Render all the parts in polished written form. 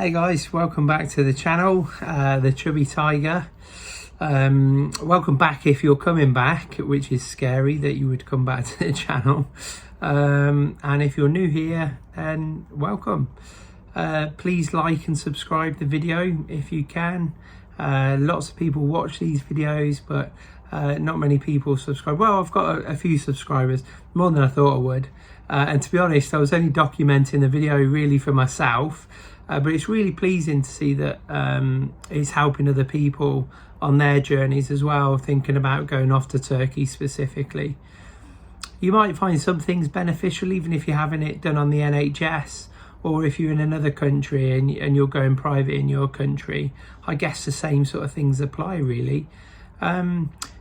Hey guys, welcome back to the channel, the Chubby Tiger. Welcome back if you're coming back, which is scary that you would come back to the channel. And if you're new here, then welcome. Please like and subscribe the video if you can. Lots of people watch these videos, but not many people subscribe. Well, I've got a few subscribers, more than I thought I would. And to be honest, I was only documenting the video really for myself. But it's really pleasing to see that it's helping other people on their journeys as well, thinking about going off to Turkey specifically. You might find some things beneficial even if you're having it done on the NHS, or if you're in another country and you're going private in your country. I guess the same sort of things apply really.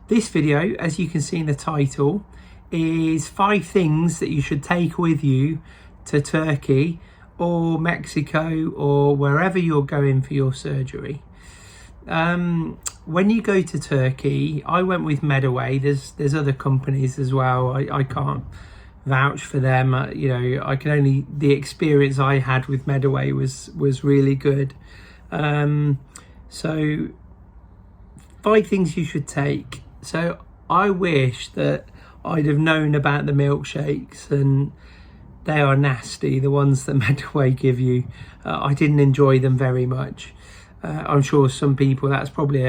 This video, as you can see in the title, is 5 things that you should take with you to Turkey or Mexico or wherever you're going for your surgery. When you go to Turkey, I went with Medaway. There's other companies as well. I can't vouch for them. I can only, the experience I had with Medaway was really good. So 5 things you should take. So I wish that I'd have known about the milkshakes, and they are nasty, the ones that Medaway give you. I didn't enjoy them very much. I'm sure some people, that's probably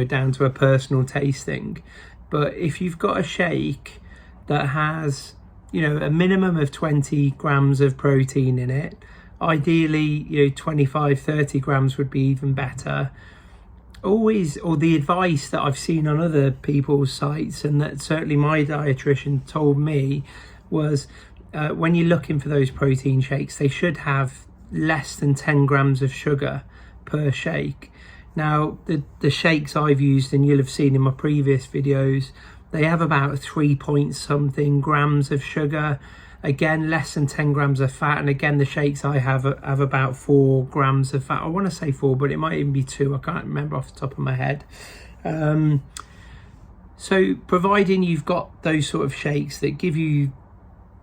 down to a personal taste thing. But if you've got a shake that has a minimum of 20 grams of protein in it, ideally 25-30 grams would be even better. Always, or the advice that I've seen on other people's sites, and that certainly my dietitian told me, was when you're looking for those protein shakes, they should have less than 10 grams of sugar per shake. Now, the shakes I've used, and you'll have seen in my previous videos, they have about 3 point something grams of sugar. Again, less than 10 grams of fat. And again, the shakes I have about 4 grams of fat. I want to say 4, but it might even be 2. I can't remember off the top of my head. So providing you've got those sort of shakes that give you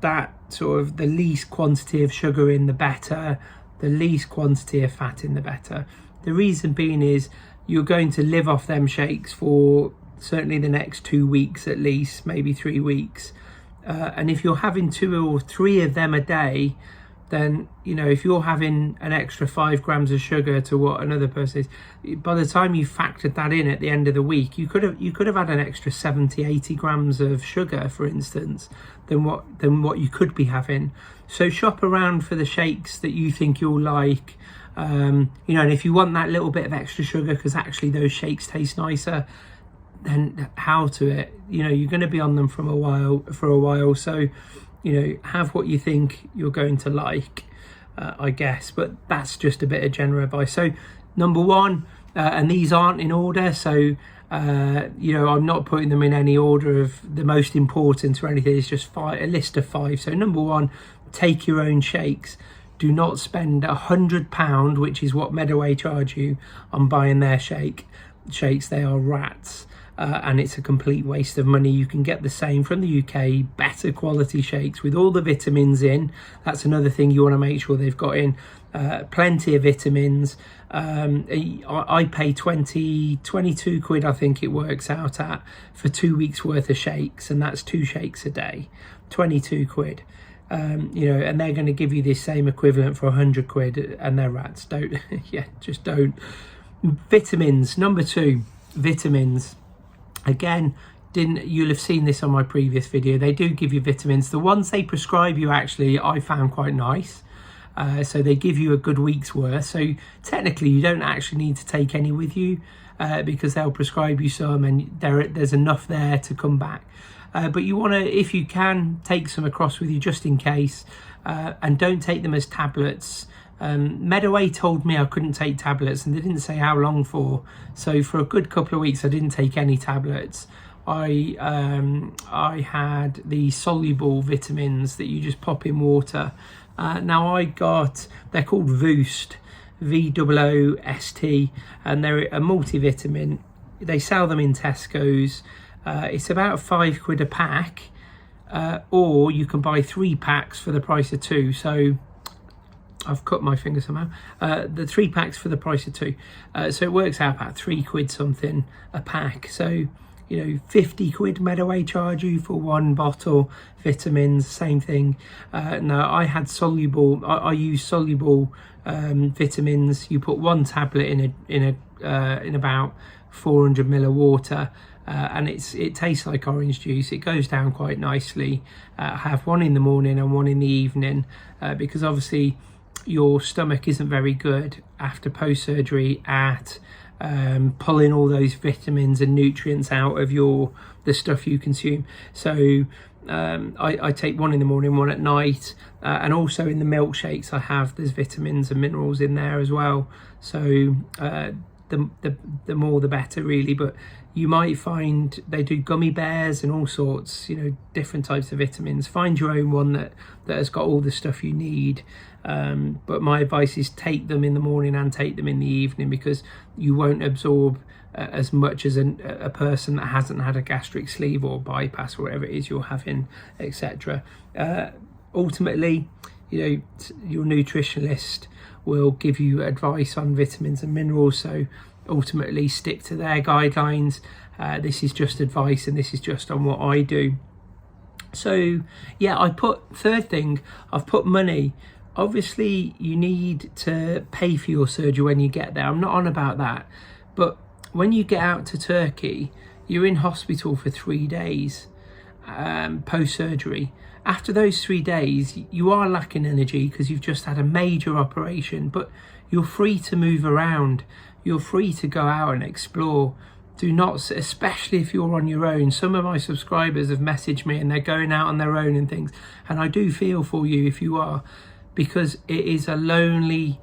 that sort of the least quantity of sugar in, the better, the least quantity of fat in, the better. The reason being is you're going to live off them shakes for certainly the next 2 weeks at least, maybe 3 weeks. And if you're having 2 or 3 of them a day, then if you're having an extra 5 grams of sugar to what another person is, by the time you factored that in at the end of the week, you could have had an extra 70-80 grams of sugar, for instance, than what you could be having. So shop around for the shakes that you think you'll like, and if you want that little bit of extra sugar because actually those shakes taste nicer, then how to it. You're going to be on them for a while, so have what you think you're going to like, I guess. But that's just a bit of general advice. So number 1, and these aren't in order, so I'm not putting them in any order of the most important or anything. It's just a list of 5. So number 1, take your own shakes. Do not spend £100, which is what Medaway charge you, on buying their shakes. They are rats. And it's a complete waste of money. You can get the same from the UK, better quality shakes with all the vitamins in. That's another thing you want to make sure they've got in. Plenty of vitamins. I pay 22 quid, I think it works out at, for 2 weeks worth of shakes, and that's 2 shakes a day. 22 quid. And they're going to give you this same equivalent for 100 quid, and they're rats. Don't, just don't. Vitamins, number 2, vitamins. Again, you'll have seen this on my previous video. They do give you vitamins. The ones they prescribe you, actually, I found quite nice. So they give you a good week's worth. So technically, you don't actually need to take any with you because they'll prescribe you some, and there's enough there to come back. But you want to, if you can, take some across with you just in case, and don't take them as tablets. Medaway told me I couldn't take tablets, and they didn't say how long for. So for a good couple of weeks I didn't take any tablets. I had the soluble vitamins that you just pop in water. Now they're called Voost, VOOST, and they're a multivitamin. They sell them in Tesco's. It's about 5 quid a pack, or you can buy 3 packs for the price of 2. So I've cut my finger somehow. The 3 packs for the price of 2. So it works out about £3 something a pack. So, 50 quid Medaway charge you for 1 bottle. Vitamins, same thing. No, I had soluble. I use soluble vitamins. You put 1 tablet in about 400 ml of water. And it tastes like orange juice. It goes down quite nicely. I have 1 in the morning and 1 in the evening because obviously your stomach isn't very good after post-surgery at pulling all those vitamins and nutrients out of the stuff you consume. So I take 1 in the morning, 1 at night, and also in the milkshakes there's vitamins and minerals in there as well. So the more the better, really. But you might find they do gummy bears and all sorts, different types of vitamins. Find your own one that has got all the stuff you need. But my advice is take them in the morning and take them in the evening, because you won't absorb as much as a person that hasn't had a gastric sleeve or bypass or whatever it is you're having, etc. Ultimately, your nutritionist will give you advice on vitamins and minerals, so ultimately stick to their guidelines. This is just advice, and this is just on what I do. So yeah, third thing, I've put money. Obviously you need to pay for your surgery when you get there. I'm not on about that, but when you get out to Turkey, you're in hospital for 3 days post-surgery. After those 3 days, you are lacking energy because you've just had a major operation, but you're free to move around. You're free to go out and explore. Do not, especially if you're on your own. Some of my subscribers have messaged me and they're going out on their own and things, and I do feel for you if you are, because it is a lonely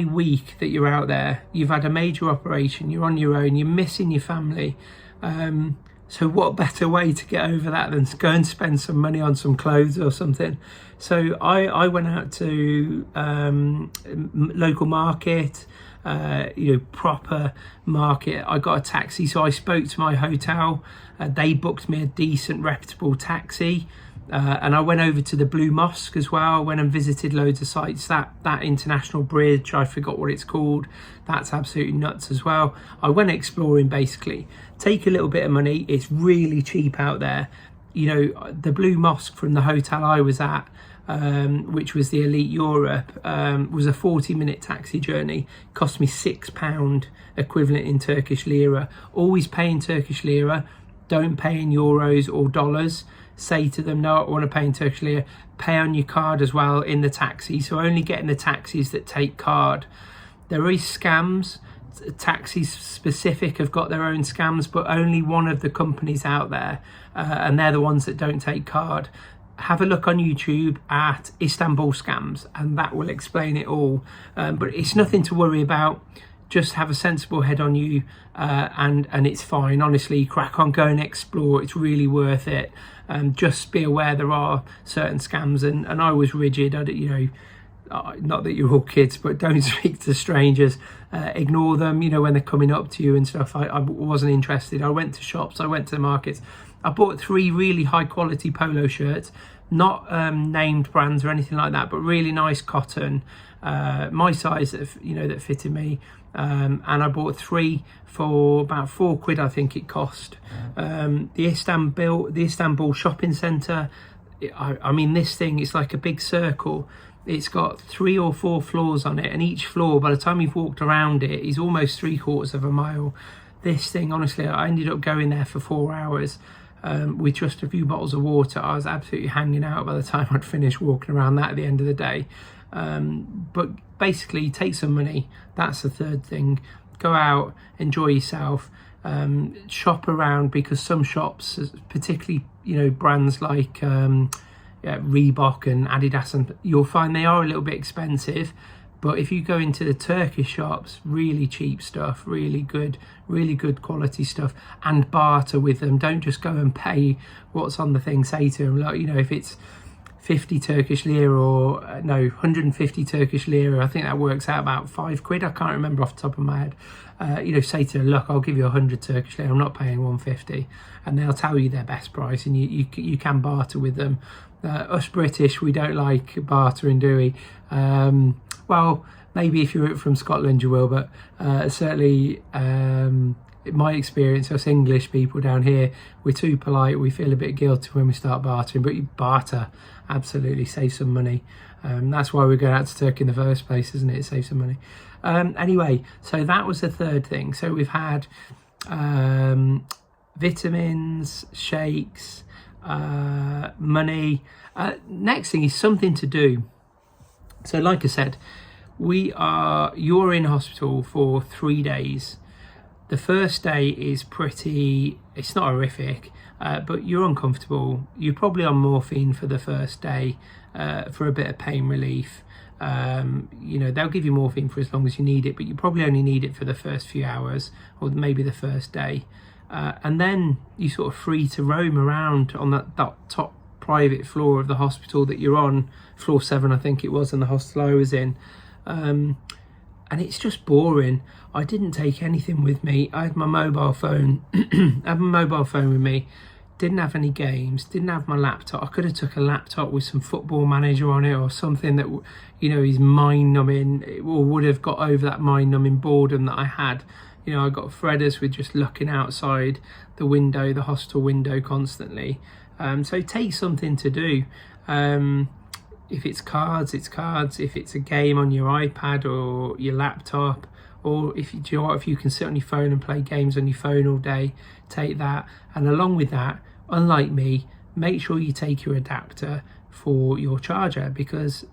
week that you're out there. You've had a major operation, you're on your own, you're missing your family. So what better way to get over that than to go and spend some money on some clothes or something? So I went out to local market, proper market. I got a taxi, so I spoke to my hotel. They booked me a decent, reputable taxi. And I went over to the Blue Mosque as well. I went and visited loads of sites. That international bridge, I forgot what it's called, that's absolutely nuts as well. I went exploring basically. Take a little bit of money, it's really cheap out there. The Blue Mosque from the hotel I was at, which was the Elite Europe, was a 40-minute taxi journey. Cost me £6 equivalent in Turkish lira. Always pay in Turkish lira, don't pay in euros or dollars. Say to them, no, I want to pay in Turkish lira. Pay on your card as well in the taxi. So only get in the taxis that take card. There is scams. Taxis specific have got their own scams, but only one of the companies out there, and they're the ones that don't take card. Have a look on YouTube at Istanbul scams, and that will explain it all. But it's nothing to worry about. Just have a sensible head on you, and it's fine. Honestly, crack on, go and explore. It's really worth it. Just be aware there are certain scams, and I was rigid. Not that you're all kids, but don't speak to strangers. Ignore them, when they're coming up to you and stuff. I wasn't interested. I went to shops, I went to the markets. I bought 3 really high quality polo shirts, not named brands or anything like that, but really nice cotton, my size that fitted me. And I bought 3 for about £4, I think it cost. The Istanbul shopping centre, I mean, this thing is like a big circle. It's got 3 or 4 floors on it, and each floor, by the time you've walked around it, is almost 3/4 of a mile. This thing, honestly, I ended up going there for 4 hours with just a few bottles of water. I was absolutely hanging out by the time I'd finished walking around that at the end of the day. But basically, take some money. That's the third thing. Go out, enjoy yourself, shop around, because some shops, particularly brands like Reebok and Adidas, and you'll find they are a little bit expensive. But if you go into the Turkish shops, really cheap stuff, really good quality stuff, and barter with them. Don't just go and pay what's on the thing. Say to them, like, if it's 50 Turkish lira, or no, 150 Turkish lira. I think that works out about £5. I can't remember off the top of my head. Say to them, look, I'll give you 100 Turkish lira, I'm not paying 150, and they'll tell you their best price, and you can barter with them. Us British, we don't like bartering, do we? Well, maybe if you're from Scotland you will, but certainly my experience, us English people down here, we're too polite, we feel a bit guilty when we start bartering, but you barter, absolutely, save some money. That's why we're going out to Turkey in the first place, isn't it? Save some money. Anyway, so that was the third thing. So we've had vitamins, shakes, money. Next thing is something to do. So like I said, you're in hospital for 3 days. The first day is it's not horrific, but you're uncomfortable. You're probably on morphine for the first day for a bit of pain relief. They'll give you morphine for as long as you need it, but you probably only need it for the first few hours, or maybe the first day. And then you're sort of free to roam around on that top private floor of the hospital that you're on, floor 7 I think it was, in the hostel I was in. And it's just boring. I didn't take anything with me. I had my mobile phone. I had my mobile phone with me. Didn't have any games. Didn't have my laptop. I could have took a laptop with some Football Manager on it, or something that is mind-numbing, or would have got over that mind-numbing boredom that I had. I got Fredders with just looking outside the window, the hostel window, constantly. So take something to do. If it's cards, it's cards. If it's a game on your iPad or your laptop, or if you can sit on your phone and play games on your phone all day, take that. And along with that, unlike me, make sure you take your adapter for your charger, because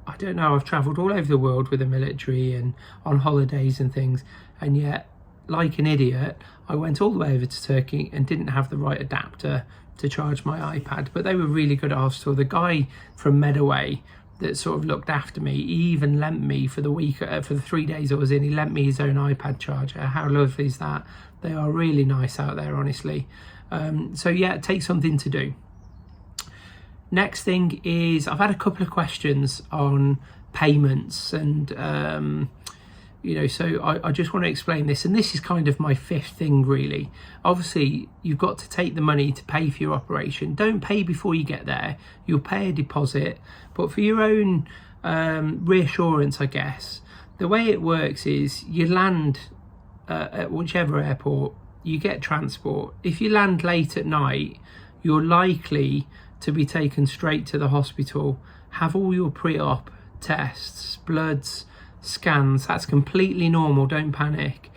I don't know, I've travelled all over the world with the military and on holidays and things, and yet, like an idiot, I went all the way over to Turkey and didn't have the right adapter to charge my iPad. But they were really good at hospital. The guy from Medaway that sort of looked after me, he even lent me for the week, for the 3 days I was in, he lent me his own iPad charger. How lovely is that? They are really nice out there, honestly. So yeah, take something to do. Next thing is, I've had a couple of questions on payments, and so I just want to explain this, and this is kind of my fifth thing, really. Obviously, you've got to take the money to pay for your operation. Don't pay before you get there. You'll pay a deposit, but for your own reassurance, I guess, the way it works is you land at whichever airport, you get transport. If you land late at night, you're likely to be taken straight to the hospital, have all your pre-op tests, bloods, scans. That's completely normal, don't panic.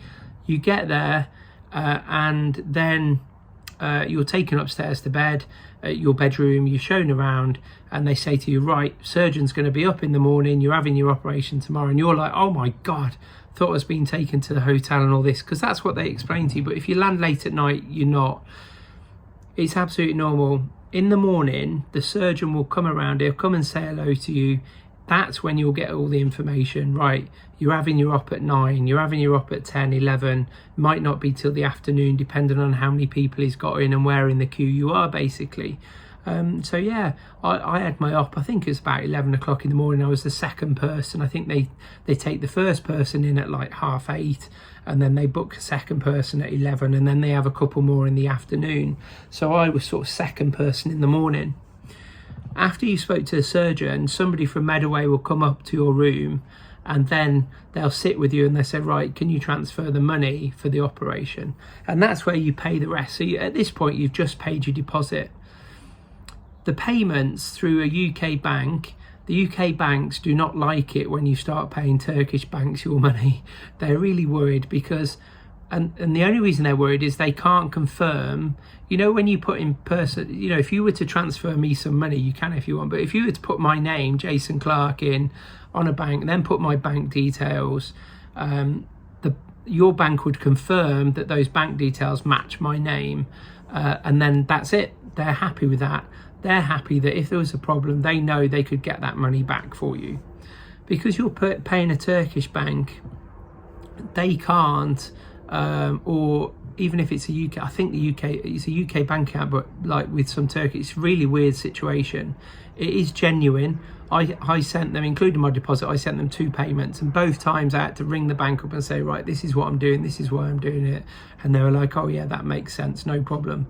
You get there and then you're taken upstairs to bed, your bedroom, you're shown around, and they say to you, right, surgeon's going to be up in the morning, you're having your operation tomorrow. And you're like, oh my god, thought I was being taken to the hotel and all this, because that's what they explain to you. But if you land late at night, you're not. It's absolutely normal. In the morning, the surgeon will come around, he'll come and say hello to you. That's when you'll get all the information. Right, you're having your op at 9, you're having your op at 10, 11, might not be till the afternoon, depending on how many people he's got in and where in the queue you are, basically. So yeah, I had my op, I think it's about 11 o'clock in the morning. I was the second person. I think they take the first person in at like 8:30, and then they book a second person at 11, and then they have a couple more in the afternoon. So I was sort of second person in the morning. After you spoke to the surgeon, somebody from Medaway will come up to your room, and then they'll sit with you and they say, right, can you transfer the money for the operation? And that's where you pay the rest. So at this point, you've just paid your deposit. The payments through a UK bank, the UK banks do not like it when you start paying Turkish banks your money. They're really worried because, and the only reason they're worried is they can't confirm. When you put in person, if you were to transfer me some money, you can if you want, but if you were to put my name, Jason Clark, in on a bank, and then put my bank details, your bank would confirm that those bank details match my name, and then that's it. They're happy with that. They're happy that if there was a problem, they know they could get that money back for you. Because you're paying a Turkish bank, they can't, or even if it's a UK, I think the UK, it's a UK bank account, but like with some Turkey, it's a really weird situation. It is genuine. I sent them, including my deposit, I sent them 2 payments, and both times I had to ring the bank up and say, right, this is what I'm doing, this is why I'm doing it. And they were like, oh yeah, that makes sense, no problem.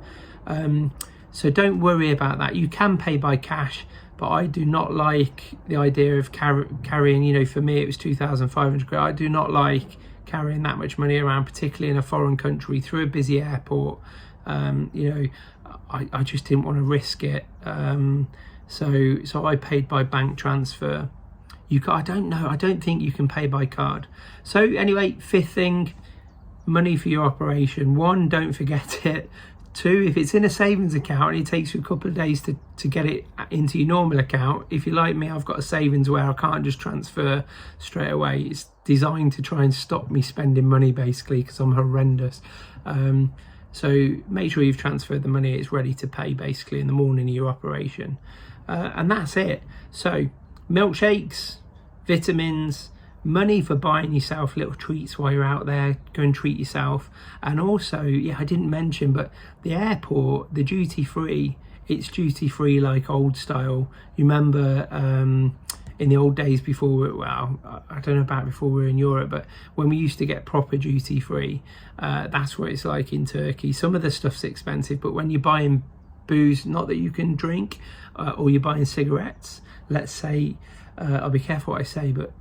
So don't worry about that. You can pay by cash, but I do not like the idea of carrying, you know, for me it was 2,500 quid. I do not like carrying that much money around, particularly in a foreign country through a busy airport. You know, I just didn't want to risk it. So I paid by bank transfer. I don't know, I don't think you can pay by card. So anyway, 5th thing, money for your operation. 1, don't forget it. 2, if it's in a savings account and it takes you a couple of days to get it into your normal account, if you're like me, I've got a savings where I can't just transfer straight away. It's designed to try and stop me spending money, basically, because I'm horrendous. So make sure you've transferred the money, it's ready to pay basically in the morning of your operation. And that's it. So milkshakes, vitamins, money for buying yourself little treats while you're out there. Go and treat yourself. And also, yeah, I didn't mention, but the airport, the duty free, it's duty free like old style. You remember in the old days before, well, I don't know about before we were in Europe, but when we used to get proper duty free, that's what it's like in Turkey. Some of the stuff's expensive, but when you're buying booze, not that you can drink, or you're buying cigarettes, let's say, I'll be careful what I say, but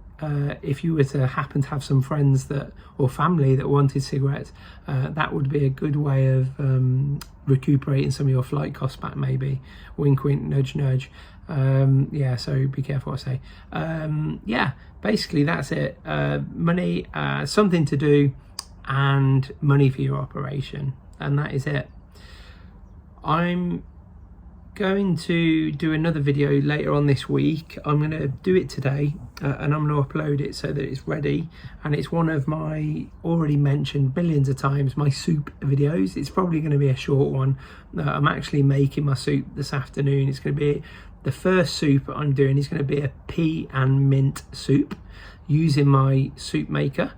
if you were to happen to have some friends that or family that wanted cigarettes, that would be a good way of recuperating some of your flight costs back, maybe. Wink wink, nudge nudge. Yeah, so be careful what I say. Yeah, basically that's it. Money, something to do, and money for your operation, and that is it. I'm going to do another video later on this week. I'm going to do it today, and I'm going to upload it so that it's ready, and it's one of my already mentioned millions of times my soup videos. It's probably going to be a short one. I'm actually making my soup this afternoon. It's going to be the first soup I'm doing is going to be a pea and mint soup using my soup maker.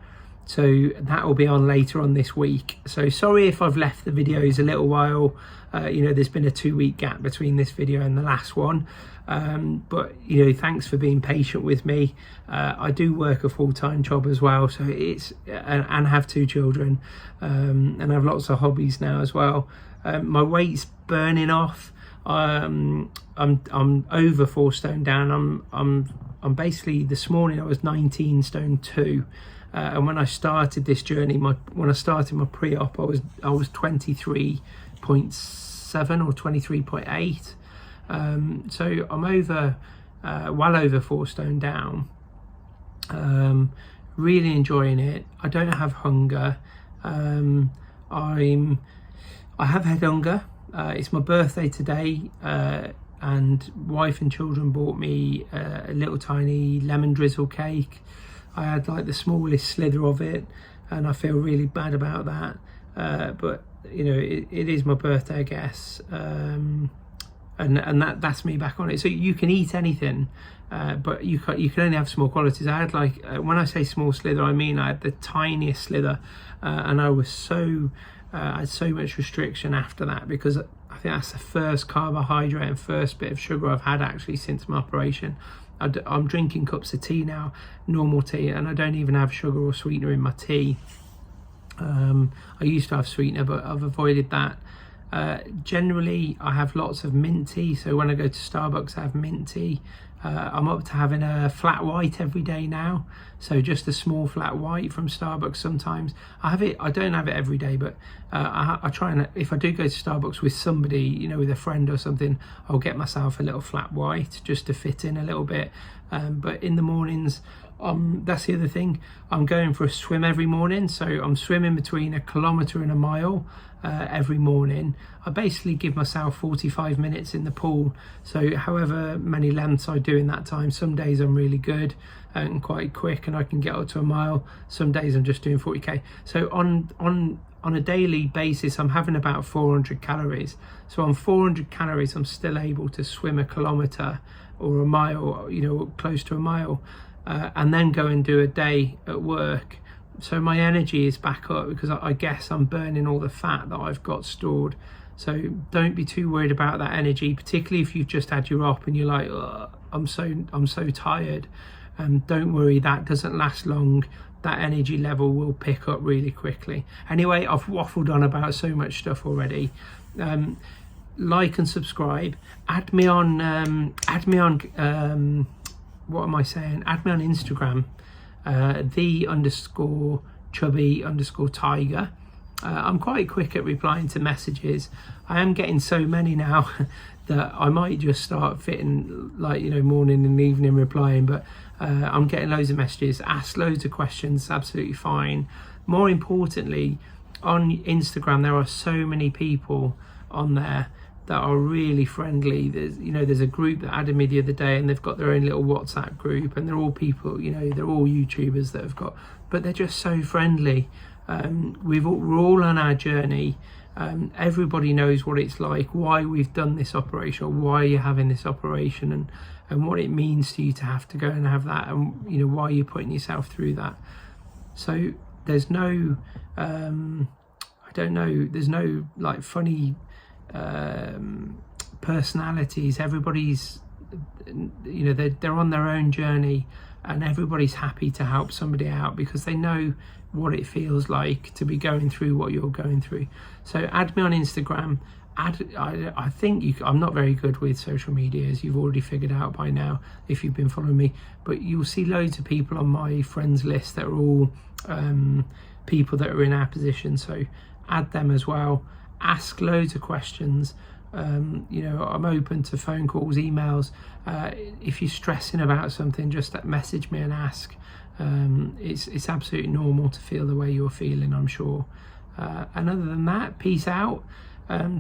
So that will be on later on this week. So sorry if I've left the videos a little while. You know, there's been a 2-week gap between this video and the last one. But, you know, thanks for being patient with me. I do work a full-time job as well. So it's, and have 2 children, and I have lots of hobbies now as well. My weight's burning off. I'm over 4 stone down. I'm basically, this morning I was 19 stone 2. And when I started this journey, when I started my pre-op, I was 23.7 or 23.8. So I'm over, well over 4 stone down. Really enjoying it. I don't have hunger. I have had hunger. It's my birthday today, and wife and children bought me a little tiny lemon drizzle cake. I had like the smallest slither of it, and I feel really bad about that. But you know, it is my birthday, I guess, and that's me back on it. So you can eat anything, but you can only have small quantities. I had like, when I say small slither, I mean I had the tiniest slither, and I was I had so much restriction after that, because I think that's the first carbohydrate and first bit of sugar I've had actually since my operation. I'm drinking cups of tea now, normal tea, and I don't even have sugar or sweetener in my tea. I used to have sweetener, but I've avoided that. Generally, I have lots of mint tea, so when I go to Starbucks, I have mint tea. I'm up to having a flat white every day now, so just a small flat white from Starbucks sometimes. I don't have it every day, but I try, and if I do go to Starbucks with somebody, you know, with a friend or something, I'll get myself a little flat white just to fit in a little bit. But in the mornings, that's the other thing, I'm going for a swim every morning, so I'm swimming between 1 kilometre and 1 mile every morning. I basically give myself 45 minutes in the pool, so however many lengths I do in that time. Some days I'm really good and quite quick and I can get up to 1 mile. Some days I'm just doing 40k. So on a daily basis, I'm having about 400 calories. So on 400 calories, I'm still able to swim 1 kilometre or 1 mile, you know, close to 1 mile. And then go and do a day at work So my energy is back up because I guess I'm burning all the fat that I've got stored. So don't be too worried about that energy, particularly if you've just had your op and you're like, I'm so tired. Don't worry, that doesn't last long. That energy level will pick up really quickly. Anyway, I've waffled on about so much stuff already. Like and subscribe. Add me on what am I saying? Add me on Instagram, the_chubby_tiger. I'm quite quick at replying to messages. I am getting so many now that I might just start fitting, like, you know, morning and evening replying, but I'm getting loads of messages. Ask loads of questions, absolutely fine. More importantly, on Instagram there are so many people on there that are really friendly. There's a group that added me the other day, and they've got their own little WhatsApp group, and they're all people, you know, they're all YouTubers that have got, but they're just so friendly. We're all on our journey. Everybody knows what it's like, why we've done this operation, or why you're having this operation, and what it means to you to have to go and have that, and you know why you're putting yourself through that. So there's no there's no like funny personalities. Everybody's, you know, they're on their own journey, and everybody's happy to help somebody out because they know what it feels like to be going through what you're going through. So add me on Instagram. I think I'm not very good with social media, as you've already figured out by now if you've been following me, but you'll see loads of people on my friends list that are all people that are in our position, so add them as well. Ask loads of questions. You know, I'm open to phone calls, emails. If you're stressing about something, just message me and ask. It's absolutely normal to feel the way you're feeling, I'm sure. And other than that, peace out.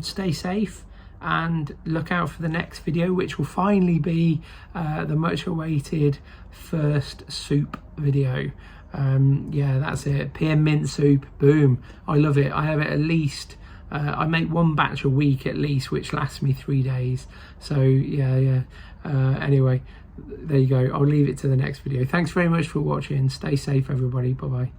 Stay safe, and look out for the next video, which will finally be the much awaited first soup video. Yeah, that's it. PM mint soup, boom. I love it. I have it at least, I make one batch a week at least, which lasts me 3 days. So yeah. Anyway, there you go. I'll leave it to the next video. Thanks very much for watching. Stay safe, everybody. Bye bye.